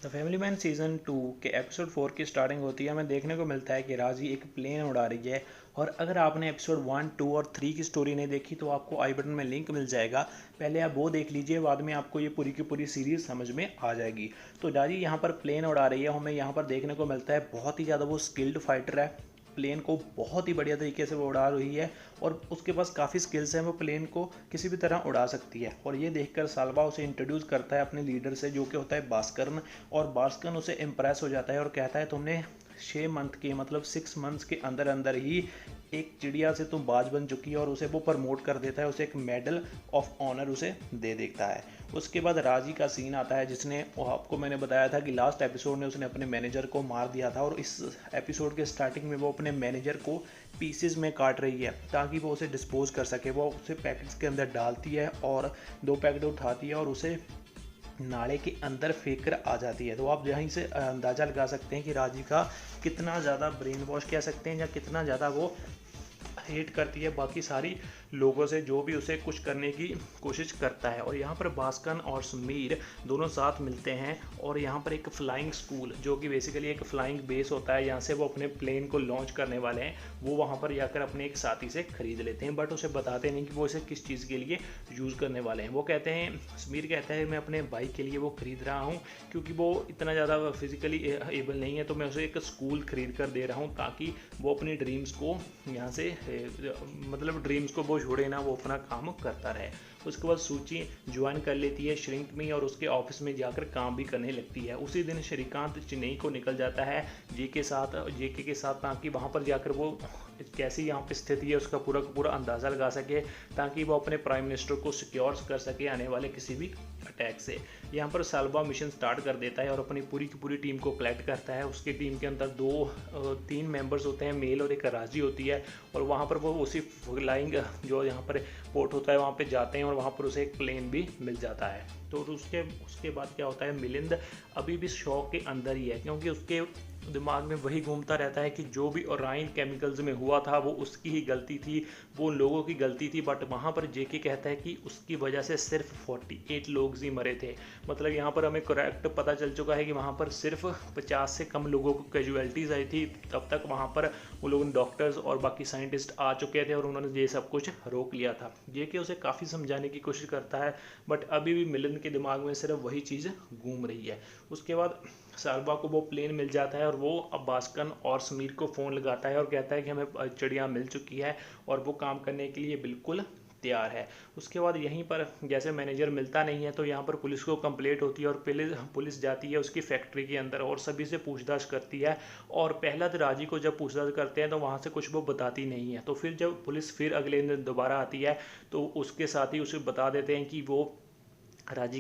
The family man season 2 के episode 4 की starting होती है। हमें देखने को मिलता है कि राजी एक प्लेन उड़ा रही है। और अगर आपने एपिसोड 1, 2 और 3 की स्टोरी नहीं देखी तो आपको आई बटन में लिंक मिल जाएगा। पहले आप वो देख लीजिए, बाद में आपको ये पूरी की पूरी सीरीज़ समझ में आ जाएगी। तो राजी यहाँ पर प्लेन उड़ा रही है। हमें यहाँ पर देखने को मिलता है बहुत ही ज़्यादा वो स्किल्ड फाइटर है। प्लेन को बहुत ही बढ़िया तरीके से वो उड़ा रही है और उसके पास काफ़ी स्किल्स हैं। वो प्लेन को किसी भी तरह उड़ा सकती है। और ये देखकर सालवा उसे इंट्रोड्यूस करता है अपने लीडर से, जो कि होता है भास्करन। और भास्करन उसे इम्प्रेस हो जाता है और कहता है तुमने 6 मंथ के मतलब 6 मंथ्स के अंदर अंदर ही एक चिड़िया से तुम बाज बन चुकी है। और उसे वो प्रमोट कर देता है, उसे एक मेडल ऑफ ऑनर उसे दे देता है। उसके बाद राजी का सीन आता है, जिसने आपको मैंने बताया था कि लास्ट एपिसोड में उसने अपने मैनेजर को मार दिया था। और इस एपिसोड के स्टार्टिंग में वो अपने मैनेजर को पीसेस में काट रही है ताकि वो उसे डिस्पोज कर सके। वो उसे पैकेट्स के अंदर डालती है और 2 पैकेट उठाती है और उसे नाले के अंदर फेंक कर आ जाती है। तो आप यहीं से अंदाज़ा लगा सकते हैं कि राजी का कितना ज़्यादा ब्रेन वॉश कह सकते हैं या कितना ज़्यादा वो हेट करती है बाकी सारी लोगों से, जो भी उसे कुछ करने की कोशिश करता है। और यहाँ पर भास्कर और समीर दोनों साथ मिलते हैं और यहाँ पर एक फ्लाइंग स्कूल, जो कि बेसिकली एक फ्लाइंग बेस होता है, यहाँ से वो अपने प्लेन को लॉन्च करने वाले हैं, वो वहाँ पर जाकर अपने एक साथी से खरीद लेते हैं। बट उसे बताते नहीं कि वो इसे किस चीज़ के लिए यूज़ करने वाले हैं। वो कहते हैं, समीर कहता है मैं अपने भाई के लिए वो खरीद रहा हूँ क्योंकि वो इतना ज़्यादा फिजिकली एबल नहीं है, तो मैं उसे एक स्कूल खरीद कर दे रहा हूँ ताकि वो अपनी ड्रीम्स को यहाँ से मतलब ड्रीम्स को वो छोड़े ना, वो अपना काम करता रहे। उसके बाद सूची ज्वाइन कर लेती है श्रिंक में और उसके ऑफिस में जाकर काम भी करने लगती है। उसी दिन श्रीकांत चेन्नई को निकल जाता है जेके के साथ ताकि वहाँ पर जाकर वो कैसी यहाँ पे स्थिति है उसका पूरा का पूरा अंदाज़ा लगा सके, ताकि वो अपने प्राइम मिनिस्टर को सिक्योर कर सके आने वाले किसी भी अटैक से। यहाँ पर सालवा मिशन स्टार्ट कर देता है और अपनी पूरी की पूरी टीम को कलेक्ट करता है। उसकी टीम के अंदर 3 मेंबर्स होते हैं, मेल और एक राजी होती है। और वहाँ पर वो उसी फ्लाइंग जो यहाँ पर पोर्ट होता है वहाँ पे जाते हैं और वहाँ पर उसे एक प्लेन भी मिल जाता है। तो उसके बाद क्या होता है, मिलिंद अभी भी शॉक के अंदर ही है क्योंकि उसके दिमाग में वही घूमता रहता है कि जो भी ओराइन केमिकल्स में हुआ था वो उसकी ही गलती थी, वो लोगों की गलती थी। बट वहाँ पर जेके कहता है कि उसकी वजह से सिर्फ 48 लोग ही मरे थे। मतलब यहाँ पर हमें करेक्ट पता चल चुका है कि वहाँ पर सिर्फ 50 से कम लोगों को कैजुअलिटीज़ आई थी। तब तक वहाँ पर वो लोग डॉक्टर्स और बाकी साइंटिस्ट आ चुके थे और उन्होंने ये सब कुछ रोक लिया था। जेके उसे काफ़ी समझाने की कोशिश करता है बट अभी भी मिलिंद के दिमाग में सिर्फ वही चीज़ घूम रही है। उसके बाद सालवा को वो प्लेन मिल जाता है और वो अब भास्कर और समीर को फ़ोन लगाता है और कहता है कि हमें चिड़िया मिल चुकी है और वो काम करने के लिए बिल्कुल तैयार है। उसके बाद यहीं पर जैसे मैनेजर मिलता नहीं है तो यहाँ पर पुलिस को कंप्लेंट होती है और पुलिस जाती है उसकी फैक्ट्री के अंदर और सभी से पूछताछ करती है। और पहला तो राजी को जब पूछताछ करते हैं तो वहाँ से कुछ वो बताती नहीं है। तो फिर जब पुलिस फिर अगले दिन दोबारा आती है तो उसके साथ ही उसे बता देते हैं कि वो राजी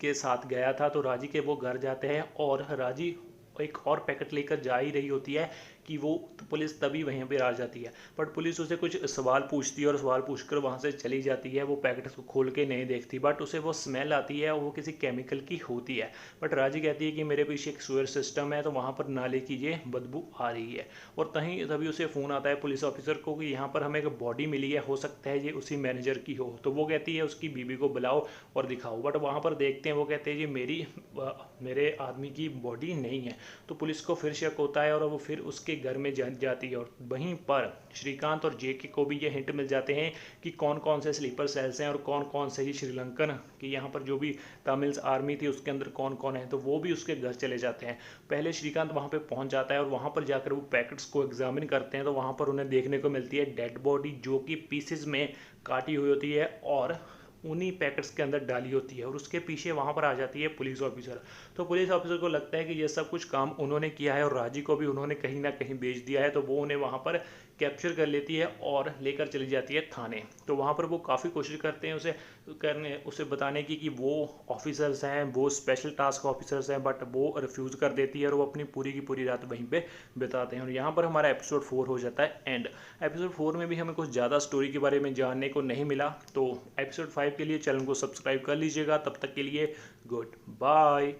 के साथ गया था। तो राजी के वो घर जाते हैं और राजी एक और पैकेट लेकर जा ही रही होती है कि वो तो पुलिस तभी वहीं पर आ जाती है। बट पुलिस उसे कुछ सवाल पूछती है और सवाल पूछकर वहाँ से चली जाती है। वो पैकेट को खोल के नहीं देखती बट उसे वो स्मेल आती है और वो किसी केमिकल की होती है। बट राजी कहती है कि मेरे पीछे एक सीवर सिस्टम है तो वहाँ पर नाले की ये बदबू आ रही है। और तभी उसे फ़ोन आता है पुलिस ऑफिसर को कि यहाँ पर हमें एक बॉडी मिली है, हो सकता है ये उसी मैनेजर की हो। तो वो कहती है उसकी बीवी को बुलाओ और दिखाओ। बट वहाँ पर देखते हैं वो कहते हैं ये मेरे आदमी की बॉडी नहीं है। तो पुलिस को फिर शक होता है और वो फिर उसके घर में जाती है। और वहीं पर श्रीकांत और जेके को भी ये हिंट मिल जाते हैं कि कौन कौन से स्लीपर सेल्स हैं और कौन कौन से ही श्रीलंकन कि यहाँ पर जो भी तमिल्स आर्मी थी उसके अंदर कौन कौन है। तो वो भी उसके घर चले जाते हैं। पहले श्रीकांत वहाँ पे पहुँच जाता है और वहाँ पर जाकर वो पैकेट्स को एग्जामिन करते हैं तो वहाँ पर उन्हें देखने को मिलती है डेड बॉडी, जो कि पीसेज में काटी हुई होती है और उन्हीं पैकेट्स के अंदर डाली होती है। और उसके पीछे वहाँ पर आ जाती है पुलिस ऑफिसर। तो पुलिस ऑफिसर को लगता है कि ये सब कुछ काम उन्होंने किया है और राजी को भी उन्होंने कहीं ना कहीं भेज दिया है। तो वो उन्हें वहाँ पर कैप्चर कर लेती है और लेकर चली जाती है थाने। तो वहाँ पर वो काफ़ी कोशिश करते हैं उसे बताने की कि वो ऑफिसर्स हैं, वो स्पेशल टास्क ऑफिसर्स हैं, बट वो रिफ्यूज़ कर देती है और वो अपनी पूरी की पूरी रात वहीं पे बिताते हैं। और यहाँ पर हमारा एपिसोड 4 हो जाता है एंड। एपिसोड 4 में भी हमें कुछ ज़्यादा स्टोरी के बारे में जानने को नहीं मिला। तो एपिसोड 5 के लिए चैनल को सब्सक्राइब कर लीजिएगा। तब तक के लिए गुड बाय।